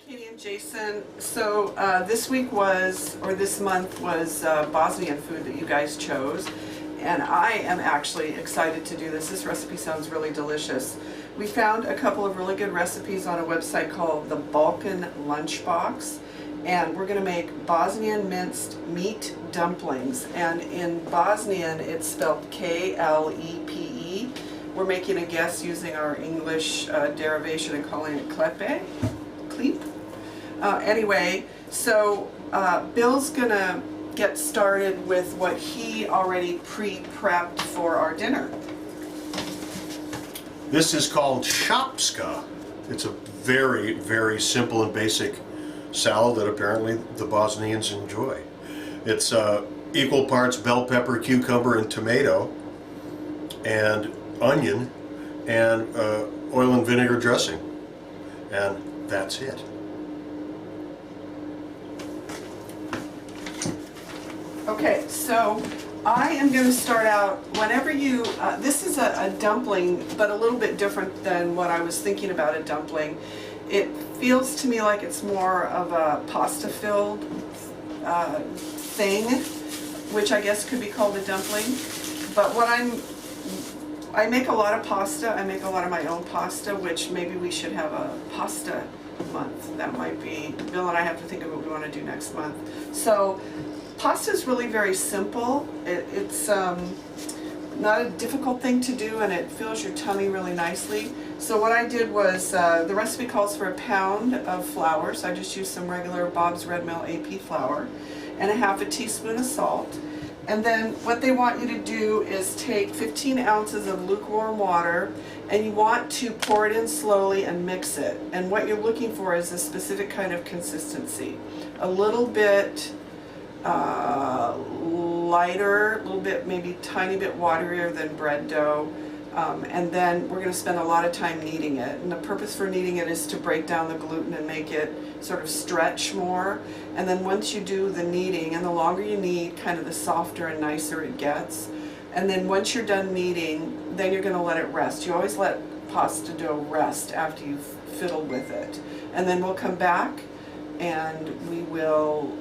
Katie and Jason. So this week was, or this month was Bosnian food that you guys chose. And I am actually excited to do this. This recipe sounds really delicious. We found a couple of really good recipes on a website called the Balkan Lunchbox. And we're going to make Bosnian minced meat dumplings. And in Bosnian, it's spelled K-L-E-P-E. We're making a guess using our English derivation and calling it klepe. Anyway, so Bill's gonna get started with what he already pre-prepped for our dinner. This is called shopska. It's a very, very simple and basic salad that apparently the Bosnians enjoy. It's equal parts bell pepper, cucumber, and tomato, and onion, and oil and vinegar dressing. And that's it. Okay, so I am going to start out, whenever you, this is a dumpling, but a little bit different than what I was thinking about a dumpling. It feels to me like it's more of a pasta-filled thing, which I guess could be called a dumpling. But what I make a lot of pasta. I make a lot of my own pasta, which maybe we should have a pasta month. That might be, Bill and I have to think of what we want to do next month. So pasta is really very simple. It's not a difficult thing to do, and it fills your tummy really nicely. So what I did was, the recipe calls for a pound of flour, so I just used some regular Bob's Red Mill AP flour, and a half a teaspoon of salt. And then what they want you to do is take 15 ounces of lukewarm water, and you want to pour it in slowly and mix it. And what you're looking for is a specific kind of consistency. A little bit lighter, a little bit, maybe tiny bit waterier than bread dough. And then we're going to spend a lot of time kneading it. And the purpose for kneading it is to break down the gluten and make it sort of stretch more. And then once you do the kneading, and the longer you knead, kind of the softer and nicer it gets. And then once you're done kneading, then you're going to let it rest. You always let pasta dough rest after you've fiddled with it. And then we'll come back and we will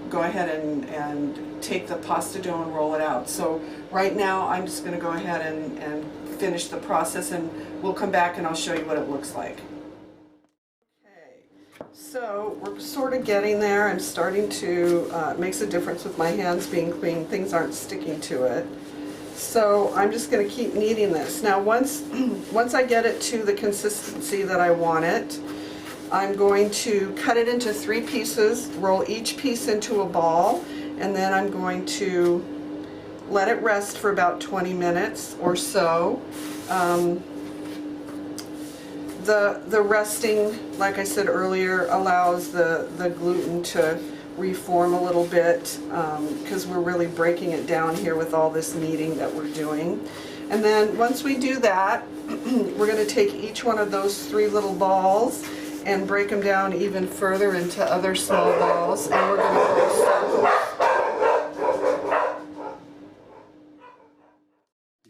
go ahead and take the pasta dough and roll it out. So right now I'm just going to go ahead and finish the process, and we'll come back and I'll show you what it looks like. Okay, so we're sort of getting there. I'm starting to, it makes a difference with my hands being clean. Things aren't sticking to it. So I'm just going to keep kneading this. Now once I get it to the consistency that I want it, I'm going to cut it into 3 pieces, roll each piece into a ball, and then I'm going to let it rest for about 20 minutes or so. The resting, like I said earlier, allows the gluten to reform a little bit, because we're really breaking it down here with all this kneading that we're doing. And then once we do that, we're going to take each one of those 3 little balls and break them down even further into other small balls, and we're going to put circles.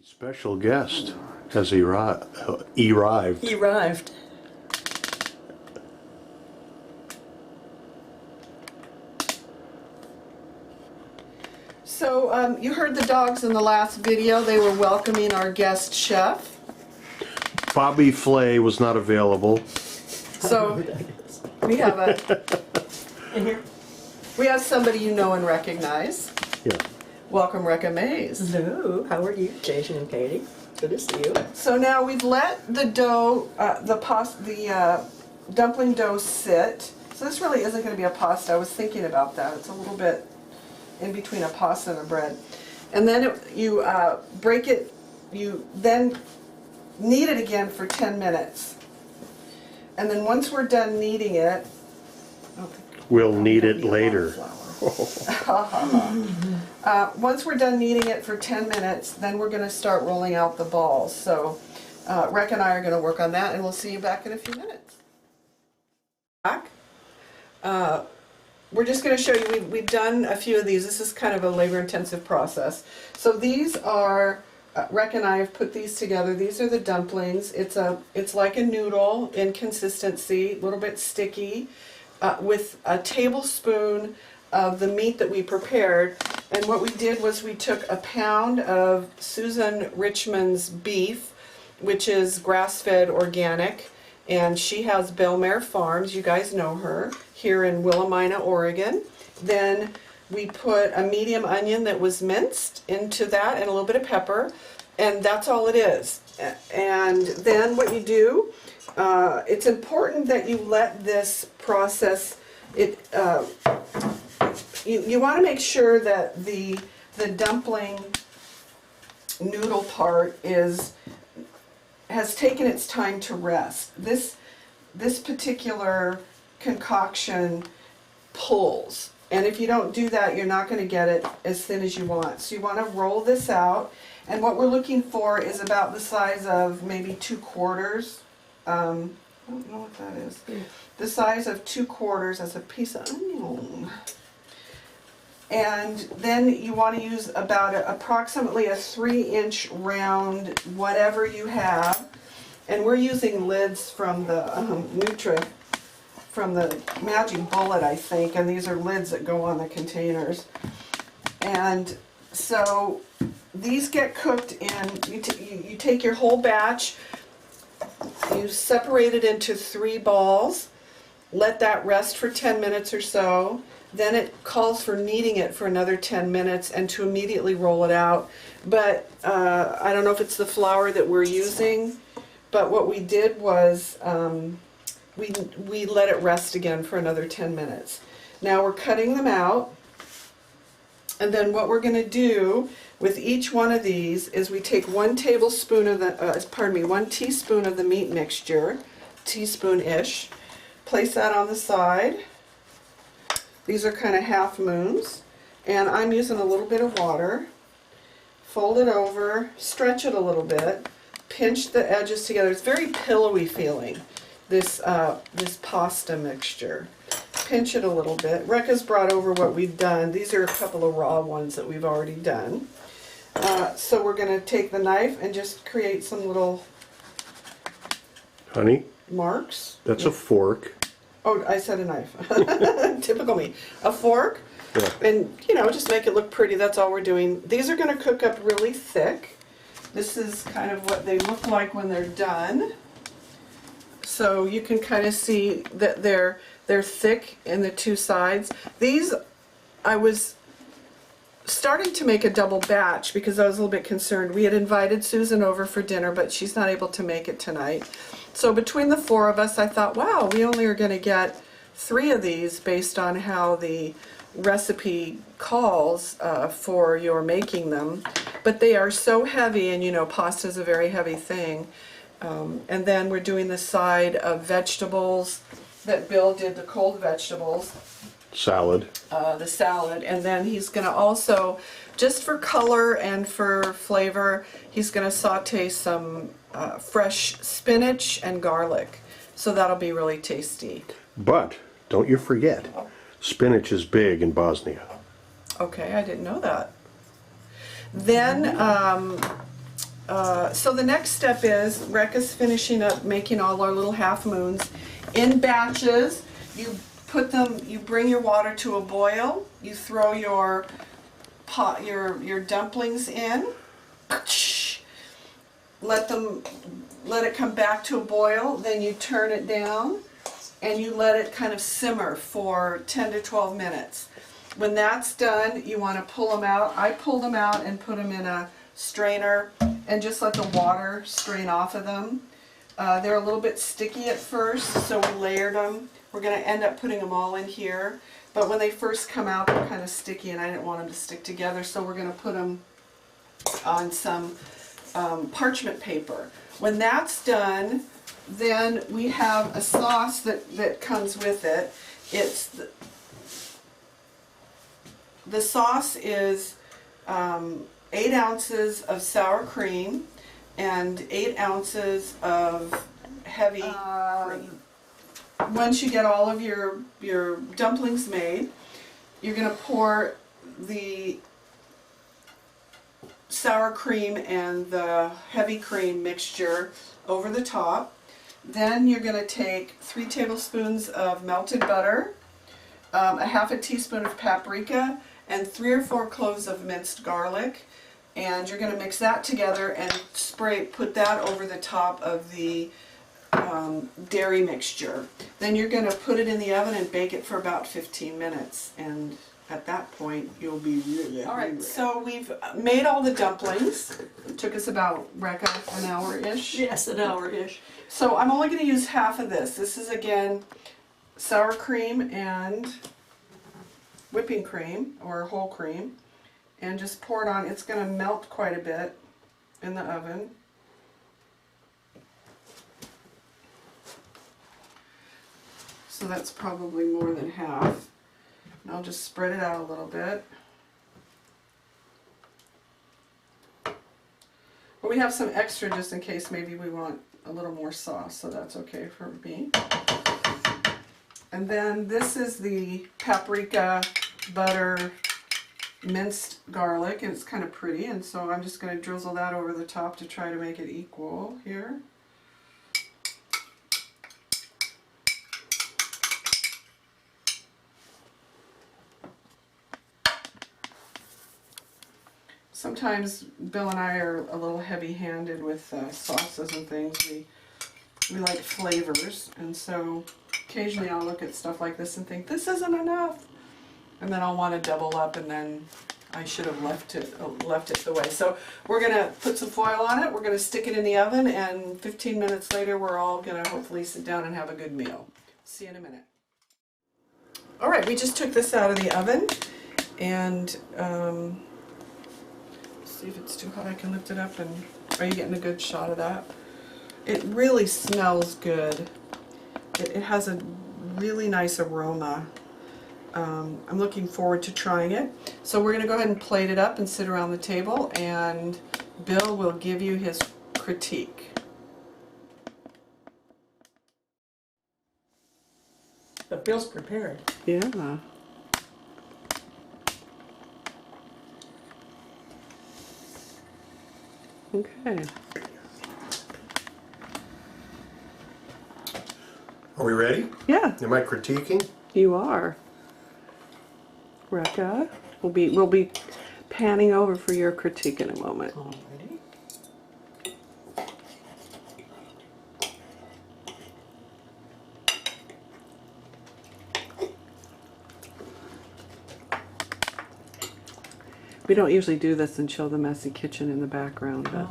Special guest has arrived. So you heard the dogs in the last video. They were welcoming our guest chef. Bobby Flay was not available. So we have somebody you know and recognize. Yeah. Welcome, Rekha Mays. Hello, how are you, Jason and Katie? Good to see you. So now we've let the dough, the dumpling dough sit. So this really isn't going to be a pasta. I was thinking about that. It's a little bit in between a pasta and a bread. And then you break it. You then knead it again for 10 minutes. And then once we're done kneading it, We'll knead it later. Once we're done kneading it for 10 minutes, then we're going to start rolling out the balls. So Rek and I are going to work on that, and we'll see you back in a few minutes. We're just going to show you, we've done a few of these. This is kind of a labor-intensive process. So these are Rec and I have put these together. These are the dumplings. It's like a noodle in consistency, a little bit sticky, with a tablespoon of the meat that we prepared. And what we did was we took a pound of Susan Richmond's beef, which is grass-fed organic, and she has Belmare Farms, you guys know her, here in Willamina, Oregon. Then we put a medium onion that was minced into that and a little bit of pepper, and that's all it is. And then what you do, it's important that you let this process, you want to make sure that the dumpling noodle part has taken its time to rest. This particular concoction pulls, and if you don't do that, you're not going to get it as thin as you want. So you want to roll this out, and what we're looking for is about the size of maybe 2/4. I don't know what that is. The size of 2/4 as a piece of onion. And then you want to use about approximately a 3-inch round, whatever you have. And we're using lids from the from the Magic Bullet, I think. And these are lids that go on the containers. And so these get cooked in, you take your whole batch, you separate it into 3 balls, let that rest for 10 minutes or so. Then it calls for kneading it for another 10 minutes and to immediately roll it out. But I don't know if it's the flour that we're using, but what we did was we let it rest again for another 10 minutes. Now we're cutting them out, and then what we're going to do with each one of these is we take 1 teaspoon of the meat mixture, teaspoon-ish, place that on the side. These are kind of half moons, and I'm using a little bit of water. Fold it over, stretch it a little bit, pinch the edges together. It's very pillowy feeling, this pasta mixture. Pinch it a little bit. Rekka's brought over what we've done. These are a couple of raw ones that we've already done. So we're going to take the knife and just create some little Honey, marks. that's a fork. Oh, I said a knife. Typical me. A fork, Yeah. and just make it look pretty. That's all we're doing. These are going to cook up really thick. This is kind of what they look like when they're done. So you can kind of see that they're thick in the 2 sides. These, I was starting to make a double batch because I was a little bit concerned. We had invited Susan over for dinner, but she's not able to make it tonight. So between the 4 of us, I thought, wow, we only are going to get 3 of these based on how the recipe calls for your making them. But they are so heavy, and pasta is a very heavy thing. And then we're doing the side of vegetables that Bill did, the cold vegetables. Salad. The salad, and then he's going to also, just for color and for flavor, he's going to saute some fresh spinach and garlic. So that'll be really tasty. But don't you forget, spinach is big in Bosnia. Okay, I didn't know that. Then, so the next step is Rekka's finishing up making all our little half moons in batches. You bring your water to a boil, you throw your dumplings in, let it come back to a boil, then you turn it down and you let it kind of simmer for 10 to 12 minutes. When that's done, you want to pull them out. I pulled them out and put them in a strainer and just let the water strain off of them. They're a little bit sticky at first, so we layered them. We're going to end up putting them all in here, but when they first come out, they're kind of sticky, and I didn't want them to stick together, so we're going to put them on some parchment paper. When that's done, then we have a sauce that comes with it. The sauce is 8 ounces of sour cream and 8 ounces of heavy cream. Once you get all of your dumplings made, you're going to pour the sour cream and the heavy cream mixture over the top. Then you're going to take 3 tablespoons of melted butter, a half a teaspoon of paprika, and 3 or 4 cloves of minced garlic. And you're going to mix that together and put that over the top of the dairy mixture. Then you're going to put it in the oven and bake it for about 15 minutes. And at that point, you'll be really hungry. Alright, so we've made all the dumplings. It took us about, Rekka, an hour-ish. Yes, an hour-ish. So I'm only going to use half of this. This is, again, sour cream and whipping cream, or whole cream. And just pour it on. It's going to melt quite a bit in the oven. So that's probably more than half. And I'll just spread it out a little bit. But we have some extra just in case maybe we want a little more sauce, so that's okay for me. And then this is the paprika, butter, minced garlic, and it's kind of pretty, and so I'm just going to drizzle that over the top to try to make it equal here. Sometimes Bill and I are a little heavy-handed with sauces and things. We like flavors, and so occasionally I'll look at stuff like this and think, this isn't enough. And then I'll want to double up, and then I should have left it the way. So we're going to put some foil on it, we're going to stick it in the oven, and 15 minutes later we're all going to hopefully sit down and have a good meal. See you in a minute. Alright, we just took this out of the oven, and see if it's too hot. I can lift it up, and are you getting a good shot of that? It really smells good. It has a really nice aroma. I'm looking forward to trying it. So we're going to go ahead and plate it up and sit around the table, and Bill will give you his critique. But Bill's prepared. Yeah. Okay. Are we ready? Yeah, Am I critiquing? you are. Rekka, we'll be panning over for your critique in a moment. Alrighty. We don't usually do this and show the messy kitchen in the background, but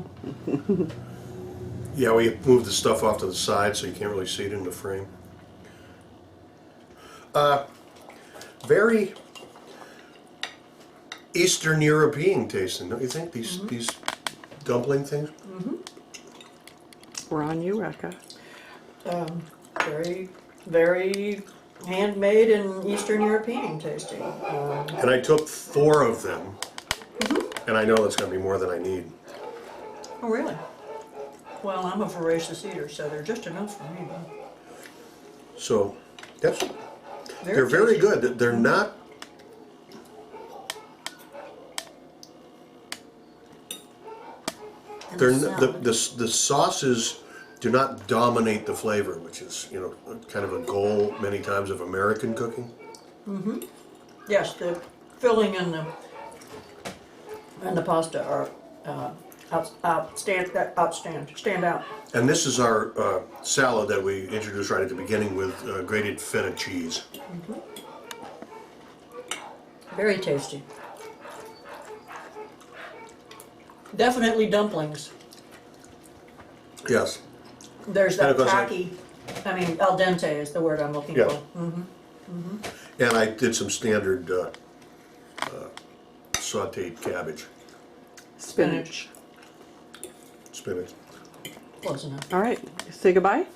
Yeah, we moved the stuff off to the side so you can't really see it in the frame. Very Eastern European tasting, don't you think? These dumpling things? we're on you, Rekka. Very, very handmade and Eastern European tasting. And I took 4 of them, and I know that's going to be more than I need. Oh, really? Well, I'm a voracious eater, so they're just enough for me. So, yes, they're very tasty. good. They're not. And They're salad. the sauces do not dominate the flavor, which is, you know, kind of a goal many times of American cooking. Yes, the filling and the pasta are stand out. And this is our salad that we introduced right at the beginning with grated feta cheese. Very tasty. Definitely dumplings. Yes. There's that And of course, tacky, al dente is the word I'm looking Yeah. for. And I did some standard sauteed cabbage, Spinach. spinach. Close enough. All right, say goodbye.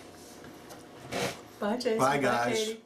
Bye, Jason. Bye, guys. Katie.